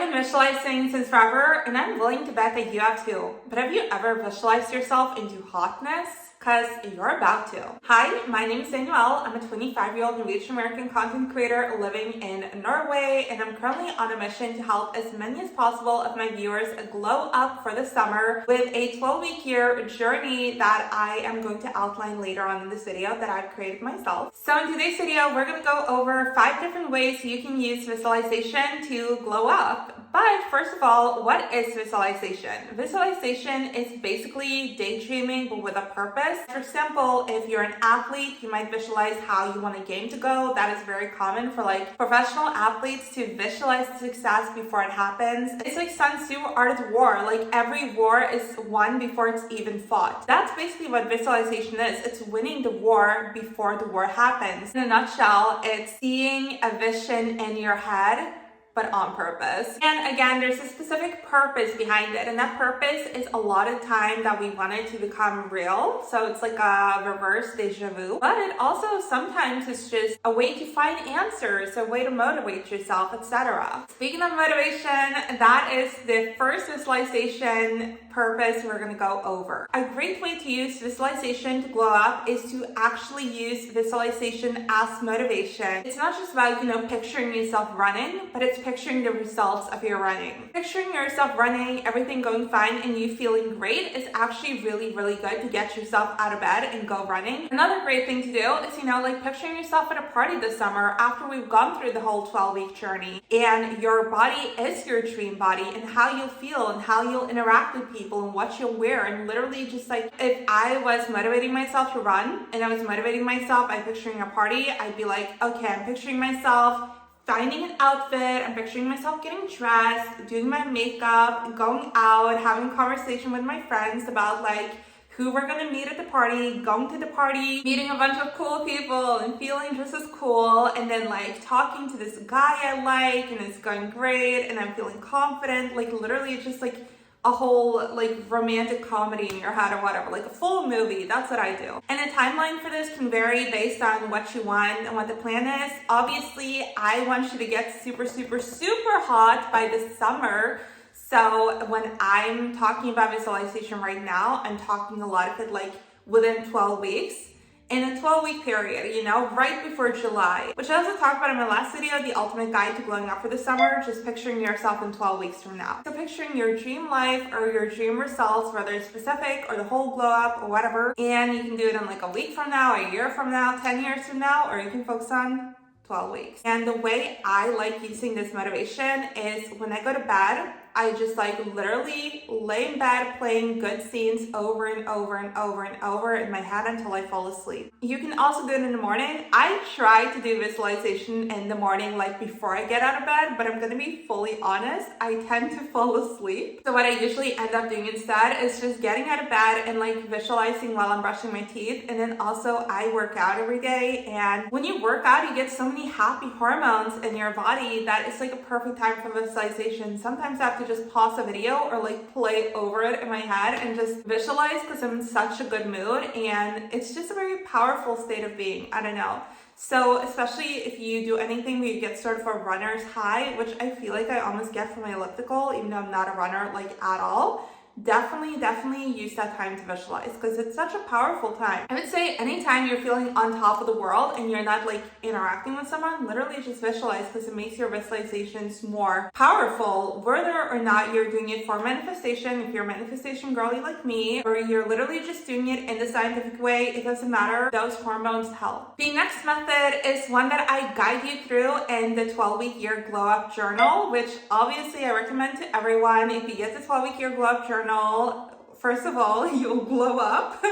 been visualizing since forever, and I'm willing to bet that you have too. But have you ever visualized yourself into hotness? Because you're about to. Hi, my name is Danielle. I'm a 25-year-old Norwegian American content creator living in Norway, and I'm currently on a mission to help as many as possible of my viewers glow up for the summer with a 12-week year journey that I am going to outline later on in this video that I've created myself. So in today's video, we're going to go over 5 different ways you can use visualization to glow up. But first of all, what is visualization? Visualization is basically daydreaming but with a purpose. For example, if you're an athlete, you might visualize how you want a game to go. That is very common for like professional athletes to visualize success before it happens. It's like Sun Tzu, Art of War. Like every war is won before it's even fought. That's basically what visualization is. It's winning the war before the war happens. In a nutshell, it's seeing a vision in your head but on purpose. And again, there's a specific purpose behind it, and that purpose is a lot of time that we want it to become real. So it's like a reverse deja vu, but it also sometimes is just a way to find answers, a way to motivate yourself, etc. Speaking of motivation, that is the first visualization purpose we're going to go over. A great way to use visualization to glow up is to actually use visualization as motivation. It's not just about, picturing yourself running, but it's picturing the results of your running. Picturing yourself running, everything going fine, and you feeling great is actually really, really good to get yourself out of bed and go running. Another great thing to do is, like picturing yourself at a party this summer after we've gone through the whole 12-week journey, and your body is your dream body, and how you'll feel and how you'll interact with people and what you'll wear. And literally just like if I was motivating myself to run and I was motivating myself by picturing a party, I'd be like, okay, I'm picturing myself finding an outfit, I'm picturing myself getting dressed, doing my makeup, going out, having a conversation with my friends about like who we're gonna meet at the party, going to the party, meeting a bunch of cool people and feeling just as cool, and then like talking to this guy I like and it's going great and I'm feeling confident. Like literally it's just like a whole like romantic comedy in your head or whatever, like a full movie. That's what I do. And the timeline for this can vary based on what you want and what the plan is. Obviously, I want you to get super, super, super hot by the summer. So when I'm talking about visualization right now, I'm talking a lot of it like within 12 weeks. In a 12-week period, right before July, which I also talked about in my last video, the ultimate guide to glowing up for the summer, just picturing yourself in 12 weeks from now. So picturing your dream life or your dream results, whether it's specific or the whole glow up or whatever, and you can do it in like a week from now, a year from now, 10 years from now, or you can focus on 12 weeks. And the way I like using this motivation is when I go to bed, I just like literally lay in bed playing good scenes over and over and over and over in my head until I fall asleep. You can also do it in the morning. I try to do visualization in the morning, like before I get out of bed, but I'm gonna be fully honest, I tend to fall asleep. So what I usually end up doing instead is just getting out of bed and like visualizing while I'm brushing my teeth. And then also I work out every day. And when you work out, you get so many happy hormones in your body that it's like a perfect time for visualization. Sometimes I have to just pause a video or like play over it in my head and just visualize because I'm in such a good mood, and it's just a very powerful state of being. I don't know. So especially if you do anything where you get sort of a runner's high, which I feel like I almost get from my elliptical, even though I'm not a runner like at all, definitely use that time to visualize because it's such a powerful time. I would say anytime you're feeling on top of the world and you're not like interacting with someone, literally just visualize because it makes your visualizations more powerful, whether or not you're doing it for manifestation. If you're a manifestation girly like me, or you're literally just doing it in the scientific way, it doesn't matter. Those hormones help. The next method is one that I guide you through in the 12-week year glow up journal, which obviously I recommend to everyone. If you get the 12-week year glow up journal, first of all, you'll glow up.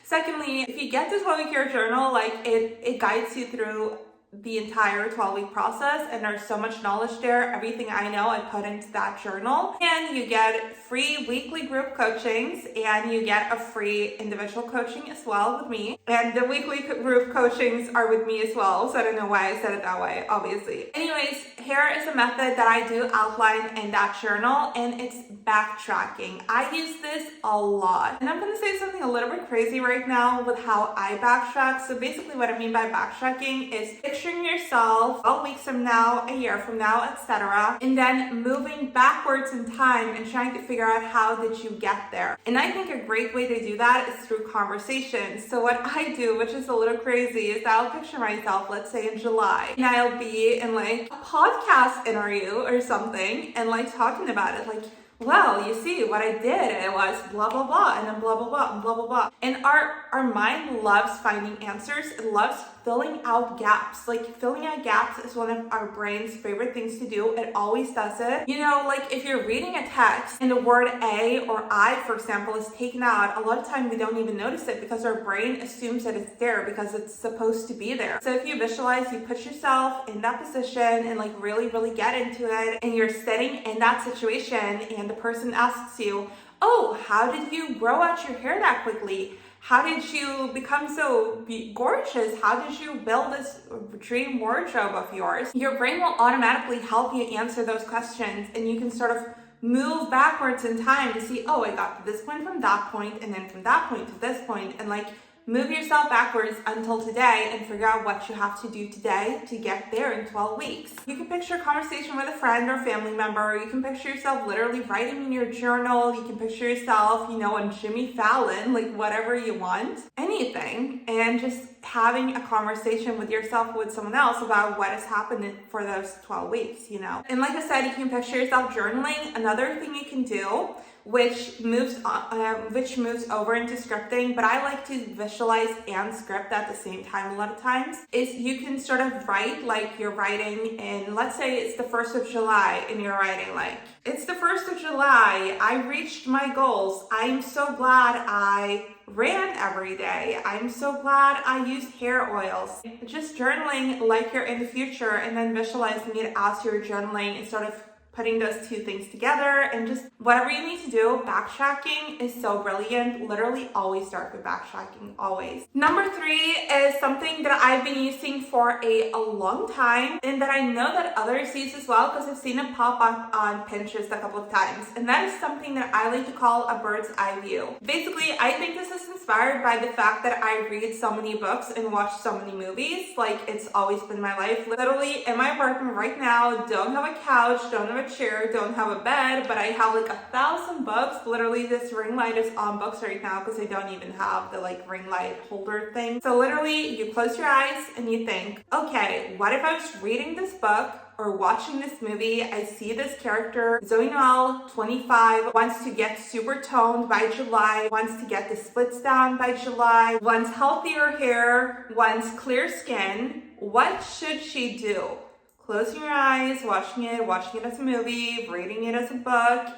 Secondly, if you get this 12-week year journal, like it guides you through the entire 12-week process, and there's so much knowledge there. Everything I know I put into that journal. And you get free weekly group coachings, and you get a free individual coaching as well with me. And the weekly group coachings are with me as well, so I don't know why I said it that way, obviously. Anyways, here is a method that I do outline in that journal, and it's backtracking. I use this a lot. And I'm gonna say something a little bit crazy right now with how I backtrack. So basically what I mean by backtracking is picture picturing yourself 12 weeks from now, a year from now, etc., and then moving backwards in time and trying to figure out how did you get there. And I think a great way to do that is through conversation. So what I do, which is a little crazy, is I'll picture myself, let's say in July, and I'll be in like a podcast interview or something and like talking about it, like, well, you see, what I did, it was blah, blah, blah, and then blah, blah, blah, and blah, blah, blah. And our mind loves finding answers. It loves filling out gaps. Like, filling out gaps is one of our brain's favorite things to do. It always does it. You know, like if you're reading a text and the word A or I, for example, is taken out, a lot of time we don't even notice it because our brain assumes that it's there because it's supposed to be there. So if you visualize, you put yourself in that position and like really, really get into it, and you're sitting in that situation and the person asks you, oh, how did you grow out your hair that quickly? How did you become so gorgeous? How did you build this dream wardrobe of yours? Your brain will automatically help you answer those questions, and you can sort of move backwards in time to see, oh, I got to this point from that point, and then from that point to this point, and like move yourself backwards until today and figure out what you have to do today to get there in 12 weeks. You can picture a conversation with a friend or family member. You can picture yourself literally writing in your journal. You can picture yourself, you know, on Jimmy Fallon, like whatever you want, anything, and just having a conversation with yourself, with someone else about what has happened for those 12 weeks, you know. And like I said, you can picture yourself journaling. Another thing you can do, which moves over into scripting, but I like to visualize and script at the same time a lot of times, is you can sort of write like you're writing in, let's say it's the 1st of July and you're writing like, it's the 1st of July, I reached my goals, I'm so glad I ran every day, I'm so glad I used hair oils. Just journaling like you're in the future and then visualizing it as you're journaling and sort of putting those two things together, and just whatever you need to do. Backtracking is so brilliant. Literally always start with backtracking, always. Number 3 is something that I've been using for a long time and that I know that others use as well because I've seen it pop up on Pinterest a couple of times, and that is something that I like to call a bird's eye view. Basically, I think this is inspired by the fact that I read so many books and watch so many movies. Like, it's always been my life. Literally in my apartment right now, don't have a couch, don't have a chair, don't have a bed, but I have like 1,000 books. Literally, this ring light is on books right now because I don't even have the like ring light holder thing. So literally, you close your eyes and you think, okay, what if I was reading this book or watching this movie? I see this character, Zoe Noel, 25, wants to get super toned by July, wants to get the splits down by July, wants healthier hair, wants clear skin. What should she do? Closing your eyes, watching it as a movie, reading it as a book,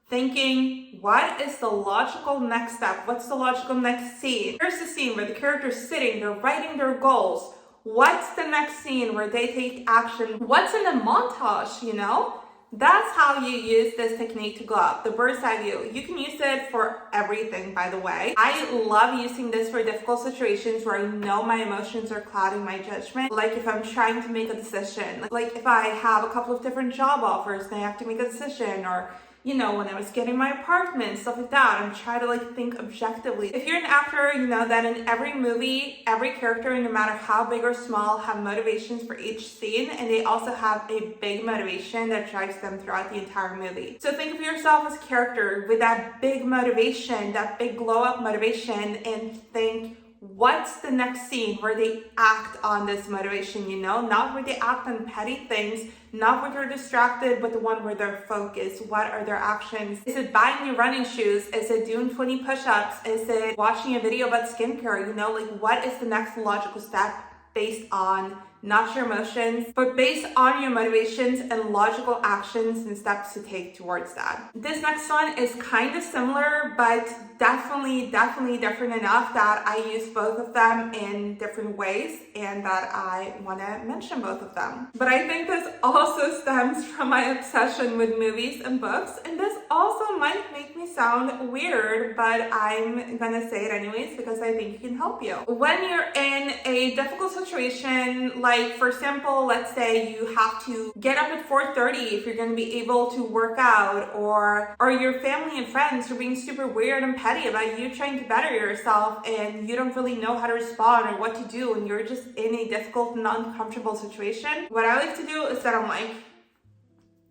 thinking, what is the logical next step? What's the logical next scene? Here's the scene where the character's sitting, they're writing their goals. What's the next scene where they take action? What's in the montage, you know? That's how you use this technique to glow up, the bird's eye view. You can use it for everything, by the way. I love using this for difficult situations where I know my emotions are clouding my judgment. Like if I'm trying to make a decision, like if I have a couple of different job offers and I have to make a decision, or you know, when I was getting my apartment, stuff like that, and try to like think objectively. If you're an actor, you know that in every movie, every character, no matter how big or small, have motivations for each scene, and they also have a big motivation that drives them throughout the entire movie. So think of yourself as a character with that big motivation, that big glow up motivation, and think, what's the next scene where they act on this motivation, you know? Not where they act on petty things, not where they're distracted, but the one where they're focused. What are their actions? Is it buying new running shoes? Is it doing 20 push-ups? Is it watching a video about skincare? You know, like what is the next logical step based on not your emotions, but based on your motivations and logical actions and steps to take towards that. This next one is kind of similar, but definitely different enough that I use both of them in different ways and that I want to mention both of them. But I think this also stems from my obsession with movies and books, and this also might make me sound weird, but I'm gonna say it anyways because I think it can help you. When you're in a difficult situation, like Like, for example, let's say you have to get up at 4:30 if you're going to be able to work out, or your family and friends are being super weird and petty about you trying to better yourself and you don't really know how to respond or what to do, and you're just in a difficult and uncomfortable situation. What I like to do is that I'm like,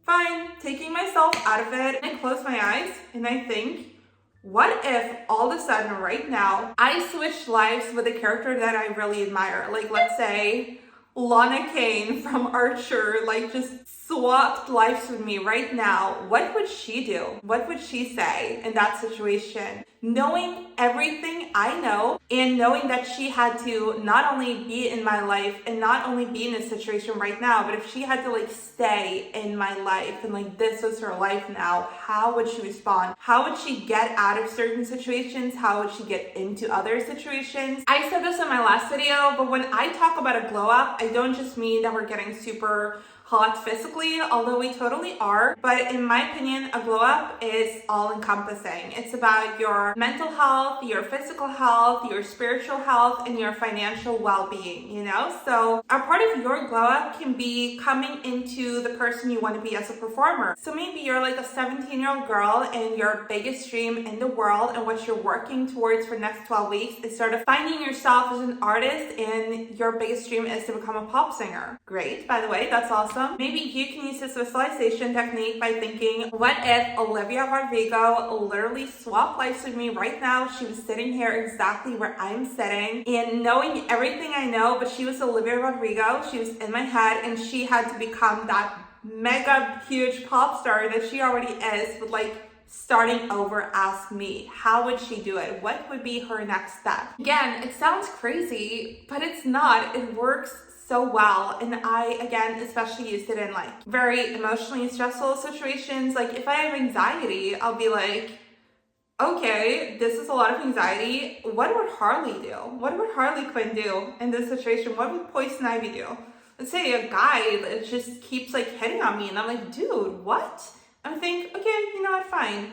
fine, taking myself out of it, and I close my eyes and I think, what if all of a sudden right now I switch lives with a character that I really admire? Like, let's say Lana Kane from Archer, like, just swapped lives with me right now. What would she do? What would she say in that situation? Knowing everything I know, and knowing that she had to not only be in my life and not only be in this situation right now, but if she had to like stay in my life and like this was her life now, how would she respond? How would she get out of certain situations? How would she get into other situations? I said this in my last video, but when I talk about a glow up, I don't just mean that we're getting super hot physically, although we totally are. But in my opinion, a glow up is all encompassing. It's about your mental health, your physical health, your spiritual health, and your financial well-being, you know? So a part of your glow up can be coming into the person you want to be as a performer. So maybe you're like a 17-year-old girl and your biggest dream in the world and what you're working towards for the next 12 weeks is sort of finding yourself as an artist, and your biggest dream is to become a pop singer. Great, by the way, that's awesome. Maybe you can use this visualization technique by thinking, what if Olivia Rodrigo literally swapped lives with me right now? She was sitting here exactly where I'm sitting, and knowing everything I know, but she was Olivia Rodrigo. She was in my head, and she had to become that mega huge pop star that she already is, but like starting over as me. How would she do it? What would be her next step? Again, it sounds crazy, but it's not. It works so well. And I, again, especially used it in like very emotionally stressful situations. Like if I have anxiety, I'll be like, okay, this is a lot of anxiety. What would Harley do? What would Harley Quinn do in this situation? What would Poison Ivy do? Let's say a guy that just keeps like hitting on me and I'm like, dude, what? I'm thinking, okay, you know what, fine.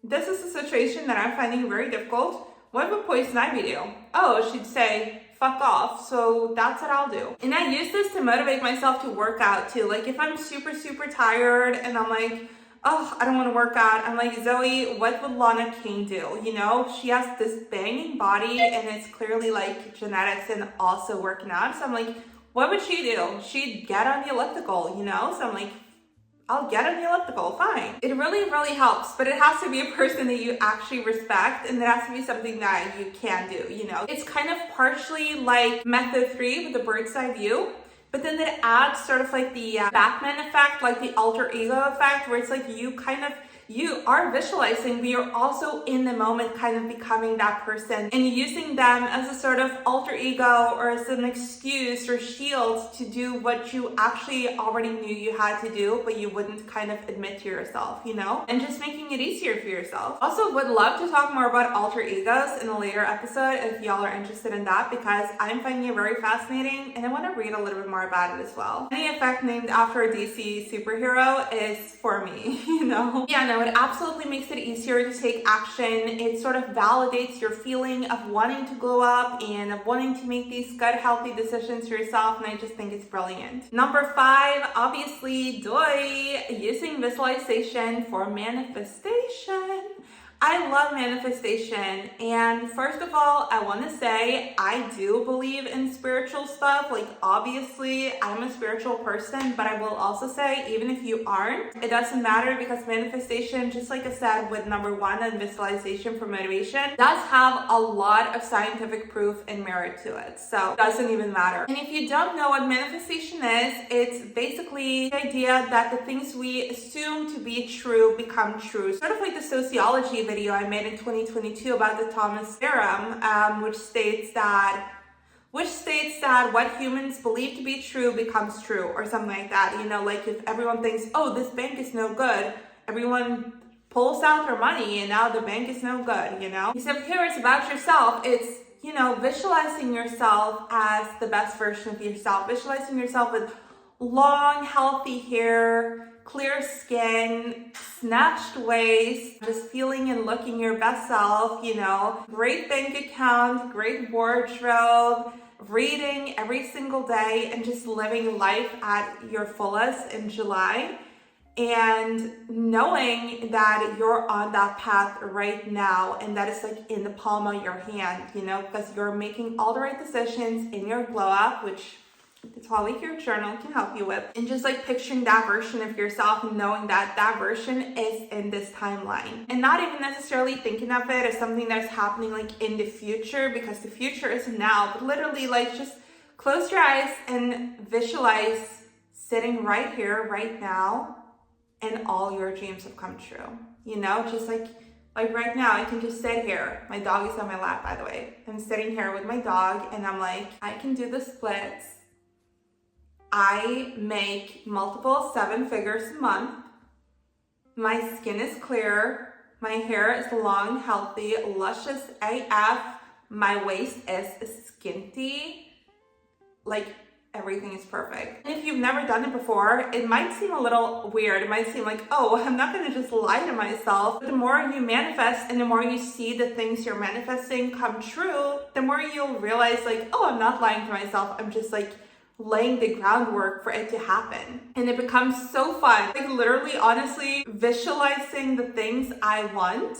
This is a situation that I'm finding very difficult. What would Poison Ivy do? Oh, she'd say, fuck off. So that's what I'll do. And I use this to motivate myself to work out too. Like if I'm super, super tired and I'm like, oh, I don't want to work out. I'm like, Zoe, what would Lana King do? You know, she has this banging body and it's clearly like genetics and also working out. So I'm like, what would she do? She'd get on the elliptical, you know? So I'm like, I'll get on the elliptical, fine. It really, really helps, but it has to be a person that you actually respect, and it has to be something that you can do, you know? It's kind of partially like method 3 with the bird's eye view, but then it adds sort of like the Batman effect, like the alter ego effect, where it's like you are visualizing, but you're also in the moment kind of becoming that person and using them as a sort of alter ego or as an excuse or shield to do what you actually already knew you had to do, but you wouldn't kind of admit to yourself, you know? And just making it easier for yourself. Also, would love to talk more about alter egos in a later episode if y'all are interested in that, because I'm finding it very fascinating and I want to read a little bit more about it as well. Any effect named after a DC superhero is for me, you know? Yeah, no, it absolutely makes it easier to take action. It sort of validates your feeling of wanting to glow up and of wanting to make these good, healthy decisions for yourself, and I just think it's brilliant. Number 5, obviously, using visualization for manifestation. I love manifestation, and first of all, I want to say I do believe in spiritual stuff. Like, obviously, I'm a spiritual person, but I will also say, even if you aren't, it doesn't matter, because manifestation, just like I said with number 1 and visualization for motivation, does have a lot of scientific proof and merit to it, so it doesn't even matter. And if you don't know what manifestation is, it's basically the idea that the things we assume to be true become true, sort of like the sociology video I made in 2022 about the Thomas theorem, which states that what humans believe to be true becomes true, or something like that. You know, like if everyone thinks, oh, this bank is no good, everyone pulls out their money and now the bank is no good, you know? Except here it's about yourself. It's, you know, visualizing yourself as the best version of yourself, visualizing yourself with long, healthy hair, clear skin, snatched waist, just feeling and looking your best self, you know, great bank account, great wardrobe, reading every single day and just living life at your fullest in July. And knowing that you're on that path right now and that it's like in the palm of your hand, you know, because you're making all the right decisions in your glow up, which the 12-week journal can help you with. And just like picturing that version of yourself and knowing that that version is in this timeline. And not even necessarily thinking of it as something that's happening like in the future, because the future isn't now, but literally like just close your eyes and visualize sitting right here, right now, and all your dreams have come true. You know, just like right now, I can just sit here. My dog is on my lap, by the way. I'm sitting here with my dog and I'm like, I can do the splits. I make multiple 7 figures a month. My skin is clear. My hair is long, healthy, luscious AF. My waist is skinty. Like, everything is perfect. And if you've never done it before, it might seem a little weird. It might seem like, oh, I'm not gonna just lie to myself. But the more you manifest and the more you see the things you're manifesting come true, the more you'll realize like, oh, I'm not lying to myself. I'm just like laying the groundwork for it to happen. And it becomes so fun. Like literally, honestly, visualizing the things I want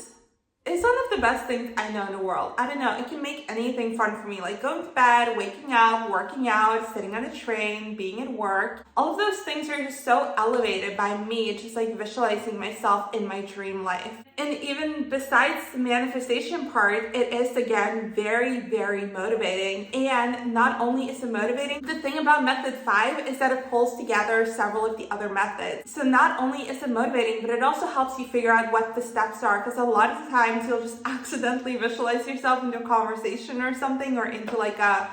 is one of the best things I know in the world. I don't know, it can make anything fun for me, like going to bed, waking up, working out, sitting on a train, being at work. All of those things are just so elevated by me, just like visualizing myself in my dream life. And even besides the manifestation part, it is again very, very motivating. And not only is it motivating, the thing about method 5 is that it pulls together several of the other methods. So not only is it motivating, but it also helps you figure out what the steps are, because a lot of the times you'll just accidentally visualize yourself into a conversation or something, or into like a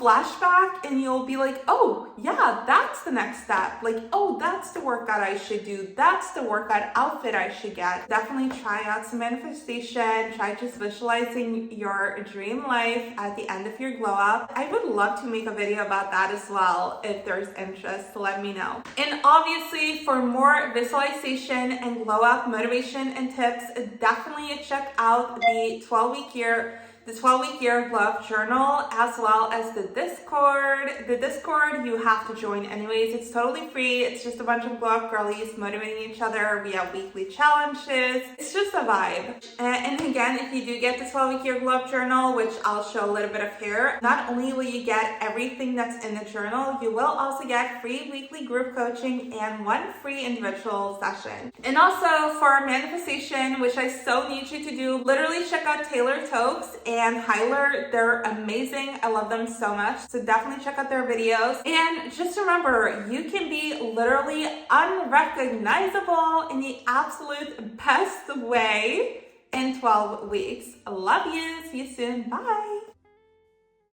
flashback, and you'll be like, oh yeah, that's the next step. Like, oh, that's the workout I should do. That's the workout outfit I should get. Definitely try out some manifestation. Try just visualizing your dream life at the end of your glow up. I would love to make a video about that as well. If there's interest, let me know. And obviously, for more visualization and glow up motivation and tips, definitely check out the 12-week glow up journal, as well as the Discord. The Discord you have to join anyways. It's totally free. It's just a bunch of glow up girlies motivating each other. We have weekly challenges. It's just a vibe. And again, if you do get the 12-week glow up journal, which I'll show a little bit of here, not only will you get everything that's in the journal, you will also get free weekly group coaching and 1 free individual session. And also for manifestation, which I so need you to do, literally check out Taylor Tokes and Hyler. They're amazing. I love them so much. So definitely check out their videos. And just remember, you can be literally unrecognizable in the absolute best way in 12 weeks. I love you. See you soon. Bye.